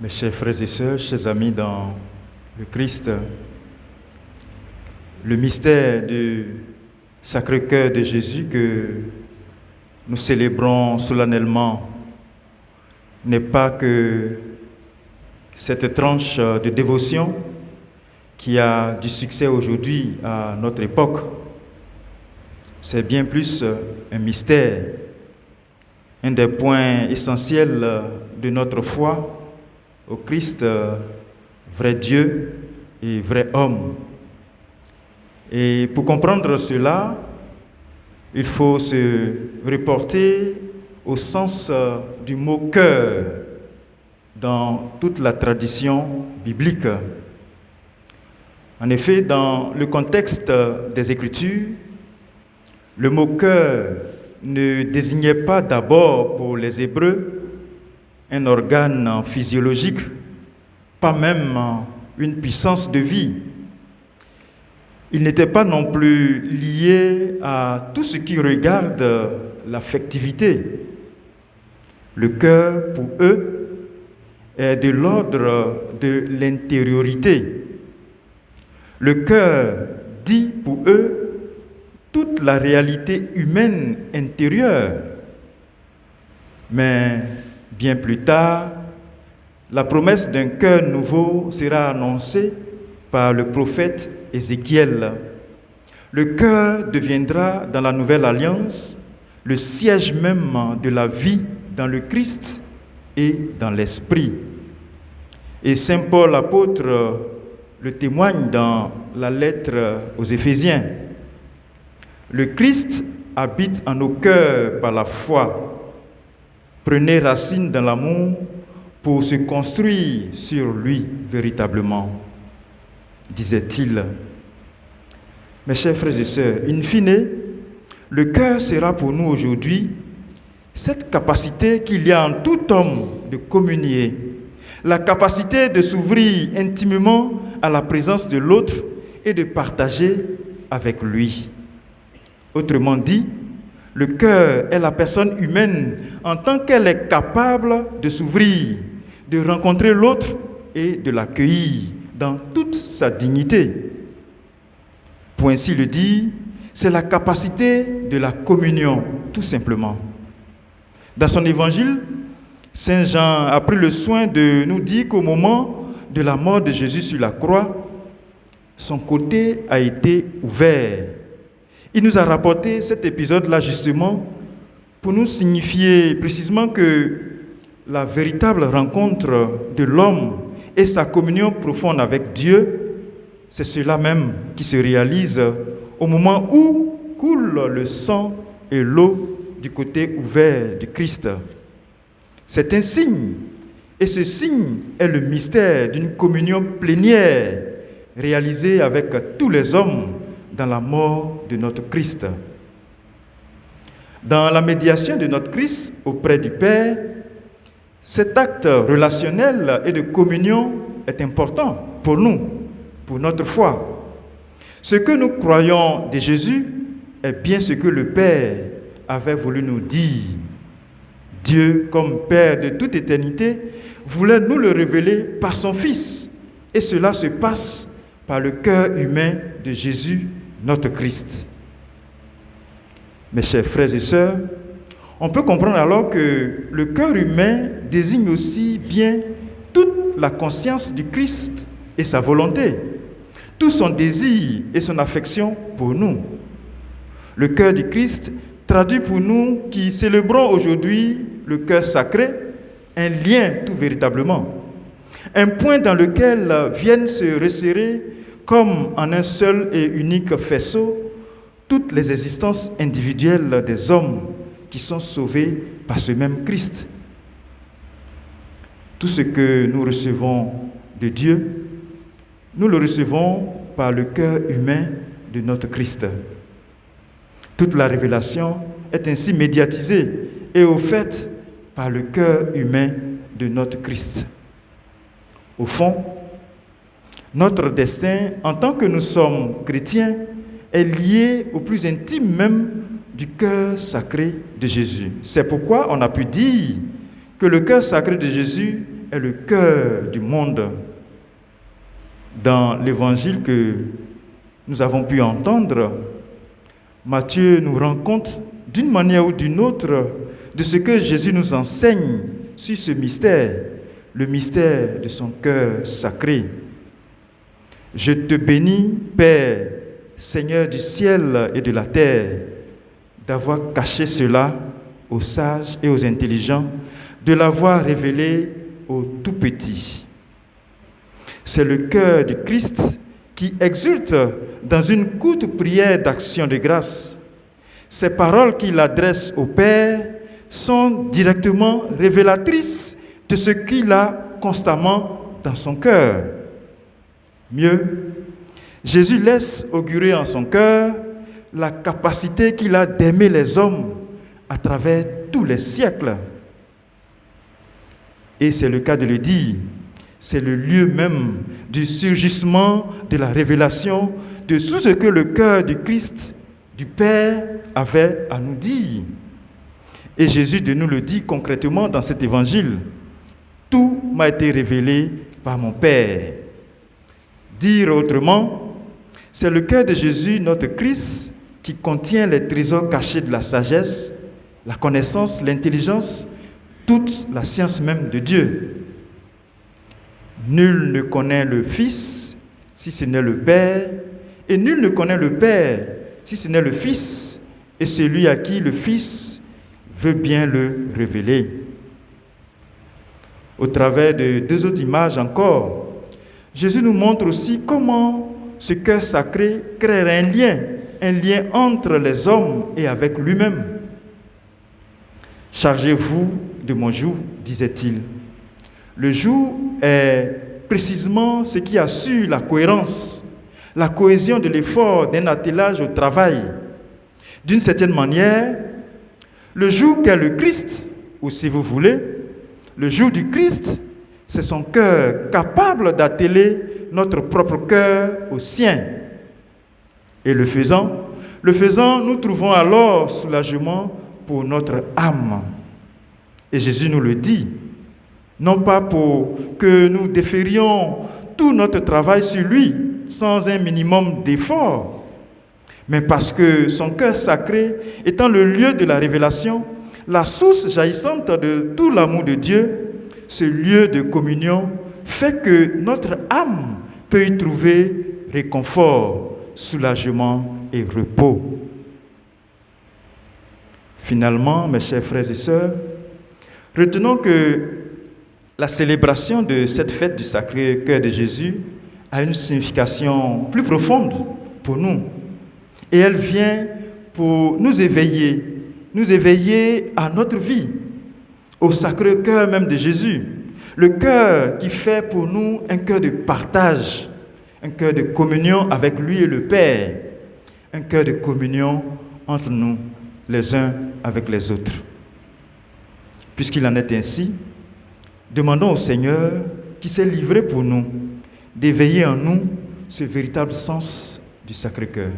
Mes chers frères et sœurs, chers amis dans le Christ, le mystère du Sacré-Cœur de Jésus que nous célébrons solennellement n'est pas que cette tranche de dévotion qui a du succès aujourd'hui à notre époque. C'est bien plus un mystère, un des points essentiels de notre foi au Christ, vrai Dieu et vrai homme. Et pour comprendre cela, il faut se reporter au sens du mot cœur dans toute la tradition biblique. En effet, dans le contexte des Écritures, le mot cœur ne désignait pas d'abord pour les Hébreux un organe physiologique, pas même une puissance de vie. Il n'était pas non plus lié à tout ce qui regarde l'affectivité. Le cœur, pour eux, est de l'ordre de l'intériorité. Le cœur dit pour eux toute la réalité humaine intérieure. Mais bien plus tard, la promesse d'un cœur nouveau sera annoncée par le prophète Ézéchiel. Le cœur deviendra dans la nouvelle alliance le siège même de la vie dans le Christ et dans l'Esprit. Et Saint Paul apôtre le témoigne dans la lettre aux Éphésiens. Le Christ habite en nos cœurs par la foi. Prenez racine dans l'amour pour se construire sur lui véritablement, disait-il. Mes chers frères et sœurs, in fine, le cœur sera pour nous aujourd'hui cette capacité qu'il y a en tout homme de communier, la capacité de s'ouvrir intimement à la présence de l'autre et de partager avec lui. Autrement dit, le cœur est la personne humaine en tant qu'elle est capable de s'ouvrir, de rencontrer l'autre et de l'accueillir dans toute sa dignité. Pour ainsi le dire, c'est la capacité de la communion, tout simplement. Dans son évangile, Saint Jean a pris le soin de nous dire qu'au moment de la mort de Jésus sur la croix, son côté a été ouvert. Il nous a rapporté cet épisode-là justement pour nous signifier précisément que la véritable rencontre de l'homme et sa communion profonde avec Dieu, c'est cela même qui se réalise au moment où coule le sang et l'eau du côté ouvert du Christ. C'est un signe, et ce signe est le mystère d'une communion plénière réalisée avec tous les hommes dans la mort de notre Christ. Dans la médiation de notre Christ auprès du Père, cet acte relationnel et de communion est important pour nous, pour notre foi. Ce que nous croyons de Jésus est bien ce que le Père avait voulu nous dire. Dieu, comme Père de toute éternité, voulait nous le révéler par son Fils. Et cela se passe par le cœur humain de Jésus, notre Christ. Mes chers frères et sœurs, on peut comprendre alors que le cœur humain désigne aussi bien toute la conscience du Christ et sa volonté, tout son désir et son affection pour nous. Le cœur du Christ traduit pour nous qui célébrons aujourd'hui le cœur sacré, un lien tout véritablement, un point dans lequel viennent se resserrer comme en un seul et unique faisceau toutes les existences individuelles des hommes qui sont sauvés par ce même Christ. Tout ce que nous recevons de Dieu, nous le recevons par le cœur humain de notre Christ. Toute la révélation est ainsi médiatisée et offerte par le cœur humain de notre Christ. Au fond, notre destin, en tant que nous sommes chrétiens, est lié au plus intime même du cœur sacré de Jésus. C'est pourquoi on a pu dire que le cœur sacré de Jésus est le cœur du monde. Dans l'évangile que nous avons pu entendre, Matthieu nous rend compte d'une manière ou d'une autre de ce que Jésus nous enseigne sur ce mystère, le mystère de son cœur sacré. Je te bénis, Père, Seigneur du ciel et de la terre, d'avoir caché cela aux sages et aux intelligents, de l'avoir révélé aux tout-petits. C'est le cœur du Christ qui exulte dans une courte prière d'action de grâce. Ces paroles qu'il adresse au Père sont directement révélatrices de ce qu'il a constamment dans son cœur. Mieux, Jésus laisse augurer en son cœur la capacité qu'il a d'aimer les hommes à travers tous les siècles. Et c'est le cas de le dire, c'est le lieu même du surgissement de la révélation de tout ce que le cœur du Christ, du Père, avait à nous dire. Et Jésus de nous le dit concrètement dans cet évangile. Tout m'a été révélé par mon Père. Dire autrement, c'est le cœur de Jésus, notre Christ, qui contient les trésors cachés de la sagesse, la connaissance, l'intelligence, toute la science même de Dieu. Nul ne connaît le Fils si ce n'est le Père, et nul ne connaît le Père si ce n'est le Fils, et celui à qui le Fils veut bien le révéler. Au travers de deux autres images encore, Jésus nous montre aussi comment ce cœur sacré crée un lien entre les hommes et avec lui-même. Chargez-vous de mon joug, disait-il. Le joug est précisément ce qui assure la cohérence, la cohésion de l'effort d'un attelage au travail. D'une certaine manière, le joug qu'est le Christ, ou si vous voulez, le joug du Christ, c'est son cœur capable d'atteler notre propre cœur au sien. Et le faisant, nous trouvons alors soulagement pour notre âme. Et Jésus nous le dit, non pas pour que nous déférions tout notre travail sur lui sans un minimum d'effort, mais parce que son cœur sacré étant le lieu de la révélation, la source jaillissante de tout l'amour de Dieu, ce lieu de communion fait que notre âme peut y trouver réconfort, soulagement et repos. Finalement, mes chers frères et sœurs, retenons que la célébration de cette fête du Sacré-Cœur de Jésus a une signification plus profonde pour nous. Et elle vient pour nous éveiller à notre vie, au Sacré-Cœur même de Jésus. Le cœur qui fait pour nous un cœur de partage, un cœur de communion avec lui et le Père, un cœur de communion entre nous, les uns avec les autres. Puisqu'il en est ainsi, demandons au Seigneur, qui s'est livré pour nous, d'éveiller en nous ce véritable sens du Sacré-Cœur.